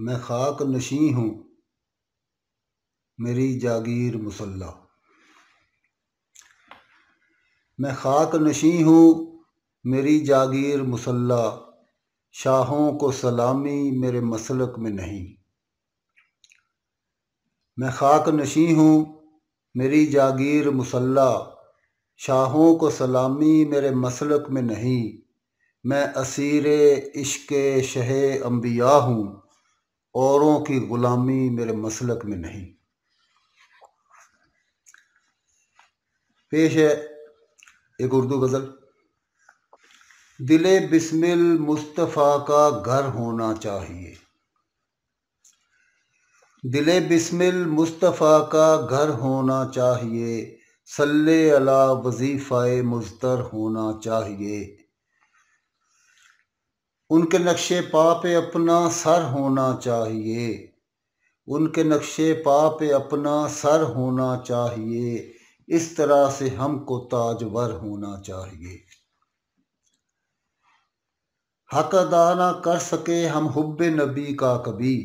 मैं खाक नशी हूँ मेरी जागीर मुसल्ला। मैं खाक नशी हूँ मेरी जागीर मुसल्ला, शाहों को सलामी मेरे मसलक में नहीं। मैं खाक नशी हूँ मेरी जागीर मुसल्ला, शाहों को सलामी मेरे मसलक में नहीं। मैं असीरे इश्क़े शहे अंबिया हूँ, औरों की ग़ुलामी मेरे मसलक में नहीं। पेश है एक उर्दू गज़ल। दिले बिस्मिल मुस्तफ़ा का घर होना चाहिए, दिले बिस्मिल मुस्तफ़ा का घर होना चाहिए, सल्ले अला वजीफ़ाए मुज़्तर होना चाहिए। उनके नक्शे पा पे अपना सर होना चाहिए, उनके नक्शे पा पे अपना सर होना चाहिए, इस तरह से हमको ताजवर होना चाहिए। हक अदा ना कर सके हम हुब्बे नबी का कभी,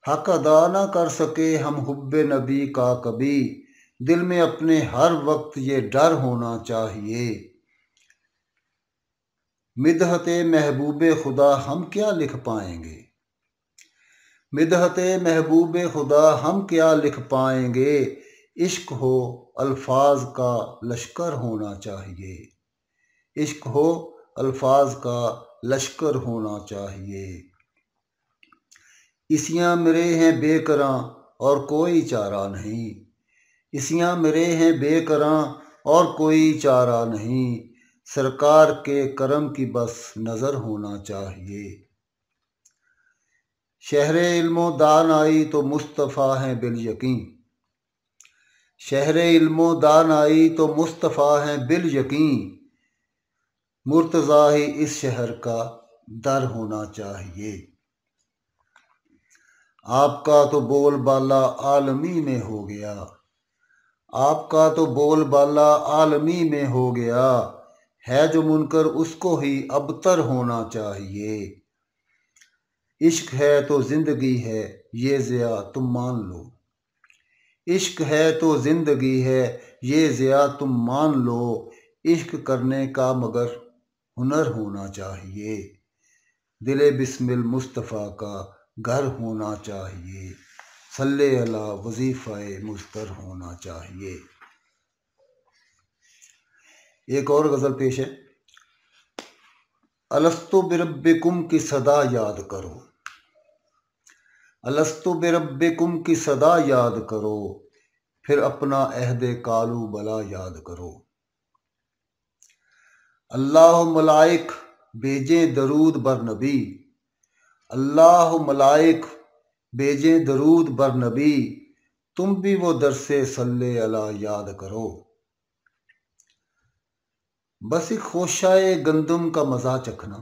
हक अदा ना कर सके हम हुब्बे नबी का कभी, दिल में अपने हर वक्त ये डर होना चाहिए। मिदहते महबूबे खुदा हम क्या लिख पाएंगे, मिदहते महबूबे खुदा हम क्या लिख पाएंगे, इश्क हो अल्फाज का लश्कर होना चाहिए, इश्क हो अल्फाज का लश्कर होना चाहिए। इसियाँ मेरे हैं बेकरां और कोई चारा नहीं, इसियाँ मेरे हैं बेकरां और कोई चारा नहीं, सरकार के करम की बस नज़र होना चाहिए। शहरे इल्मो दानाई तो मुस्तफ़ा हैं बिल यकीन, शहरे इल्मो दानाई तो मुस्तफ़ा हैं बिल यकीन, मुर्तज़ा ही इस शहर का दर होना चाहिए। आपका तो बोलबाला आलमी में हो गया, आपका तो बोलबाला आलमी में हो गया, है जो मुनकर उसको ही अबतर होना चाहिए। इश्क है तो जिंदगी है ये ज़िया तुम मान लो, इश्क है तो जिंदगी है ये ज़िया तुम मान लो, इश्क करने का मगर हुनर होना चाहिए। दिले बिस्मिल मुस्तफ़ा का घर होना चाहिए, सल्ले अला वजीफ़ाए मुज़्तर होना चाहिए। एक और गज़ल पेश है। अलस्तु बिरब्बिकुम की सदा याद करो, अलस्तु बिरब्बिकुम की सदा याद करो, फिर अपना अहदे कालू बला याद करो। अल्लाह मलाइक भेजें दरूद बर नबी, अल्लाह मलाइक भेजें दरूद बर नबी, तुम भी वो दरसे सल्ले अला याद करो। बस एक खोशाए गंदम का मज़ा चखना,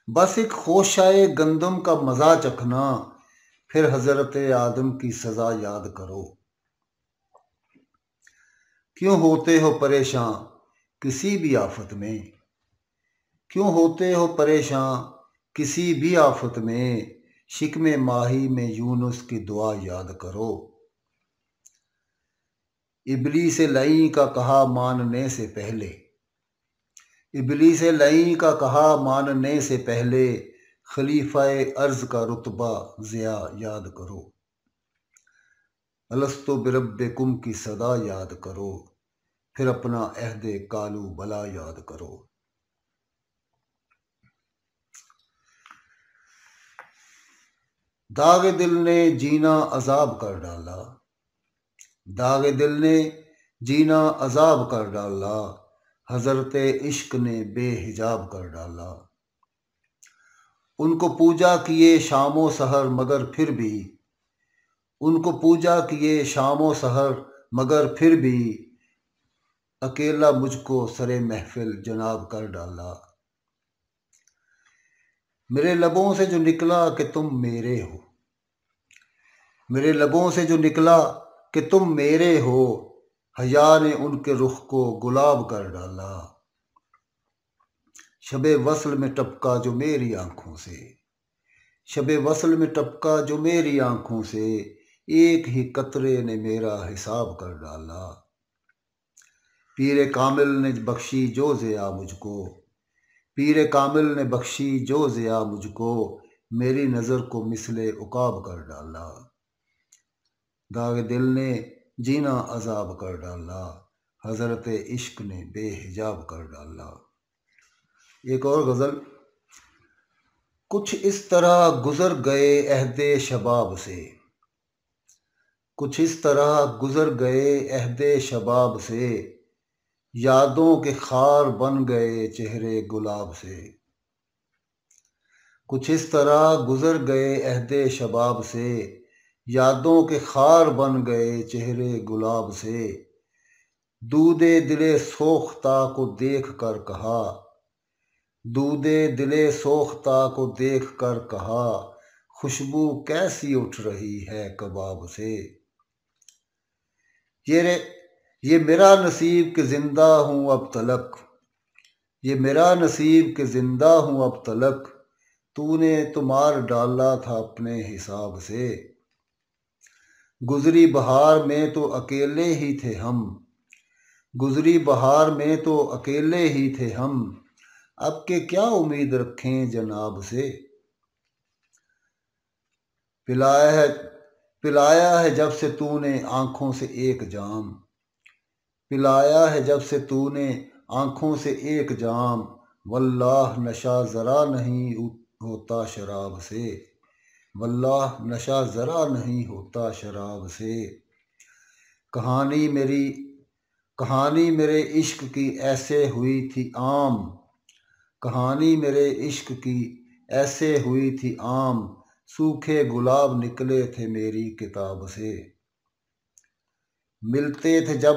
बस एक खोशाए गंदम का मज़ा चखना, फिर हज़रत आदम की सज़ा याद करो। क्यों होते हो परेशान किसी भी आफत में, क्यों होते हो परेशान किसी भी आफत में, शिकमे माही में यूनुस की दुआ याद करो। इबलीस लई का कहा मानने से पहले, इबलीस लई का कहा मानने से पहले, खलीफाए अर्ज का रुतबा ज़िया याद करो। अलस्तु बिरब्बिकुम की सदा याद करो, फिर अपना अहदे कालू बला याद करो। दाग दिल ने जीना अजाब कर डाला, दाग दिल ने जीना अजाब कर डाला, हज़रत इश्क ने बेहिजाब कर डाला। उनको पूजा किए शामो सहर मगर फिर भी, उनको पूजा किए शामो सहर मगर फिर भी, अकेला मुझको सरे महफिल जनाब कर डाला। मेरे लबों से जो निकला कि तुम मेरे हो, मेरे लबों से जो निकला कि तुम मेरे हो, हया ने उनके रुख को गुलाब कर डाला। शबे वस्ल में टपका जो मेरी आंखों से, शबे वसल में टपका जो मेरी आंखों से, एक ही कतरे ने मेरा हिसाब कर डाला। पीरे कामिल ने बख्शी जो ज़िया मुझको, पीरे कामिल ने बख्शी जो ज़िया मुझको, मेरी नज़र को मिसले उकाब कर डाला। दाग दिल ने जीना अजाब कर डाला, हज़रत इश्क ने बेहिजाब कर डाला। एक और गज़ल। कुछ इस तरह गुज़र गए अहदे शबाब से, कुछ इस तरह गुज़र गए अहदे शबाब से, यादों के खार बन गए चेहरे गुलाब से। कुछ इस तरह गुज़र गए अहदे शबाब से, यादों के खार बन गए चेहरे गुलाब से। दूदे दिले सोख्ता को देख कर कहा, दूदे दिले सोख्ता को देख कर कहा, खुशबू कैसी उठ रही है कबाब से। ये मेरा नसीब कि जिंदा हूँ अब तलक, ये मेरा नसीब कि जिंदा हूँ अब तलक, तूने तो मार डाला था अपने हिसाब से। गुजरी बहार में तो अकेले ही थे हम, गुजरी बहार में तो अकेले ही थे हम, अब के क्या उम्मीद रखें जनाब से। पिलाया है जब से तूने आंखों से एक जाम, पिलाया है जब से तूने आंखों से एक जाम, वल्लाह नशा ज़रा नहीं होता शराब से, वल्लाह नशा ज़रा नहीं होता शराब से। कहानी मेरे इश्क की ऐसे हुई थी आम, कहानी मेरे इश्क की ऐसे हुई थी आम, सूखे गुलाब निकले थे मेरी किताब से। मिलते थे जब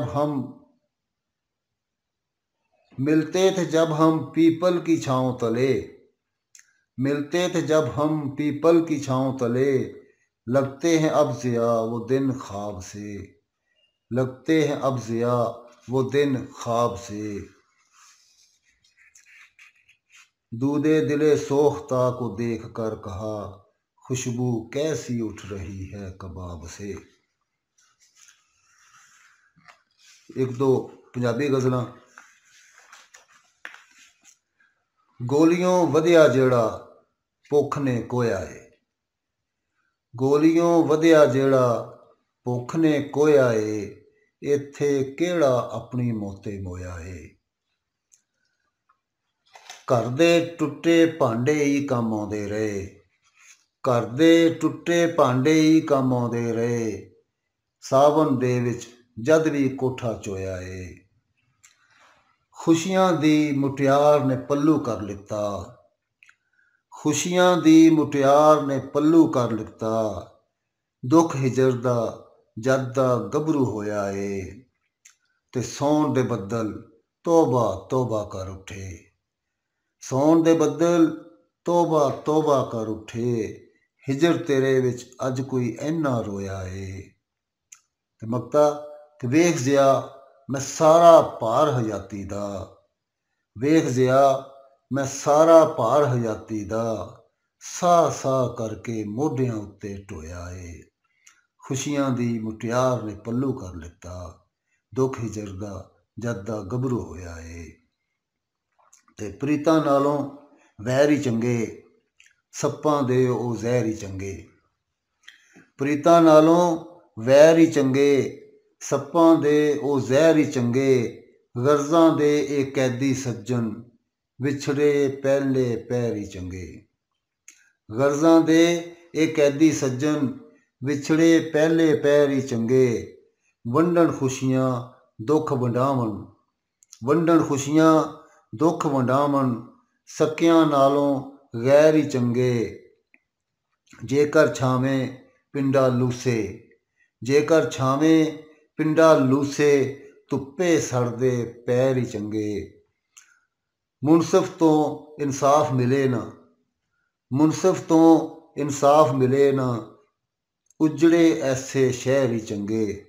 हम पीपल की छाँव तले, मिलते थे जब हम पीपल की छाँव तले, लगते हैं अब ज़िया वो दिन ख्वाब से, लगते हैं अब ज़िया वो दिन ख्वाब से। दूदे दिले सोख्ता को देख कर कहा, खुशबू कैसी उठ रही है कबाब से। एक दो पंजाबी गज़लां। गोलियों वधिया जेड़ा भुख ने कोया है, गोलियों वधिया जेड़ा भुख ने कोया है, इत्थे केड़ा अपनी मोते मोया है। घर दे टुटे भांडे ही काम आउंदे रहे, घर दे टुटे भांडे ही काम आउंदे रहे, सावन दे विच जद भी कोठा चोया है। खुशियां दी मुटियार ने पल्लू कर लिता, खुशियां दी मुटियार ने पल्लू कर लिता, दुख हिजर दा जद दा गभरू होया है, ते सौन दे बदल तौबा तौबा कर उठे, सौन दे बदल तौबा तौबा कर उठे, हिजर तेरे विच अज कोई ऐना रोया है। ते मकता कि वेख ज़िया मैं सारा भार हयाती दा, वेख ज़िया मैं सारा भार हयाती दा, साह साह करके मोढियां उत्ते ढोया है। खुशियां दी मुटियार ने पल्लू कर लिता, दुख हिजर दा जद दा गभरू होया है। ते प्रीतां नालों वैर ही चंगे, सप्पां दे ओ ज़हर ही चंगे, प्रीतां नालों वैर ही चंगे, सप्पां दे ओ ज़हर ही चंगे, गर्ज़ां दे ए कैदी सज्जन, विछड़े पहले पैर ही चंगे। गर्ज़ां दे ए कैदी सज्जन, विछड़े पहले पैर ही चंगे, वंडन खुशियां दुख वंडावन, वंडन खुशियां दुख वंडावन, सकियां नालों गैर ही चंगे। जेकर छावें पिंडा लूसे, जेकर छावें पिंडा लूसे, धुप्पे सड़दे पैर ही चंगे। मुनसिफ तो इंसाफ मिले ना, मुनसिफ तो इंसाफ मिले ना, उजड़े ऐसे शहर ही चंगे।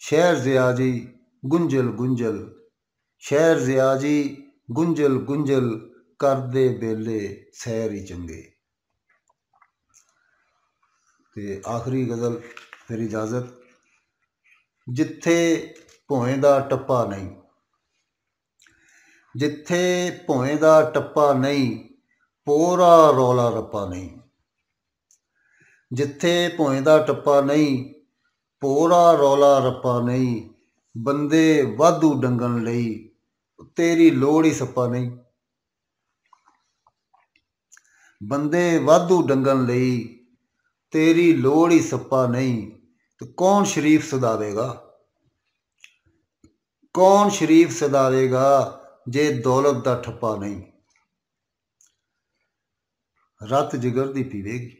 शहर ज़िया जी गुंजल गुंजल, शहर ज़िया जी गुंजल गुंजल, करदे बेले सैर ही चंगे। ਤੇ ਆਖਰੀ ਗਜ਼ਲ ਫਿਰ ਇਜਾਜ਼ਤ। ਜਿੱਥੇ ਭੋਏ ਦਾ ਟੱਪਾ ਨਹੀਂ, ਜਿੱਥੇ ਭੋਏ ਦਾ ਟੱਪਾ ਨਹੀਂ, ਪੋਰਾ ਰੌਲਾ ਰੱਪਾ ਨਹੀਂ। ਜਿੱਥੇ ਭੋਏ ਦਾ ਟੱਪਾ ਨਹੀਂ, ਪੋਰਾ ਰੌਲਾ ਰੱਪਾ ਨਹੀਂ। ਬੰਦੇ ਵਾਧੂ ਡੰਗਣ ਲਈ, ਤੇਰੀ ਲੋੜ ਹੀ ਸੱਪਾ ਨਹੀਂ। ਬੰਦੇ ਵਾਧੂ ਡੰਗਣ ਲਈ, ਤੇਰੀ ਲੋੜ ਹੀ ਸੱਪਾ ਨਹੀਂ। ਤੇ ਕੌਣ ਸ਼ਰੀਫ ਸਦਾਵੇਗਾ, ਕੌਣ ਸ਼ਰੀਫ ਸਦਾਵੇਗਾ, ਜੇ ਦੌਲਤ ਦਾ ਠੱਪਾ ਨਹੀਂ। ਰਤ ਜਿਗਰ ਦੀ ਪੀਵੇਗੀ,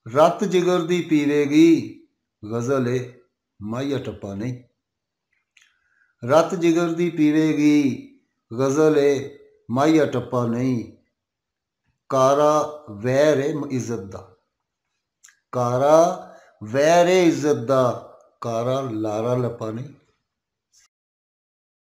ਰਤ ਜਿਗਰ ਦੀ ਪੀਵੇਗੀ, ਗਜ਼ਲ ਏ ਮਾਹੀਆ ਟੱਪਾ ਨਹੀਂ। ਰਤ ਜਿਗਰ ਦੀ ਪੀਵੇਗੀ, ਗਜ਼ਲ ਏ ਮਾਹੀਆ ਟੱਪਾ ਨਹੀਂ। ਕਾਰਾ ਵੈਰ ਏ ਇੱਜ਼ਤ ਦਾ, ਕਾਰਾ ਵੈਰ ਏ ਇੱਜ਼ਤ ਦਾ, ਕਾਰਾ ਲਾਰਾ ਲੱਪਾ ਨਹੀਂ।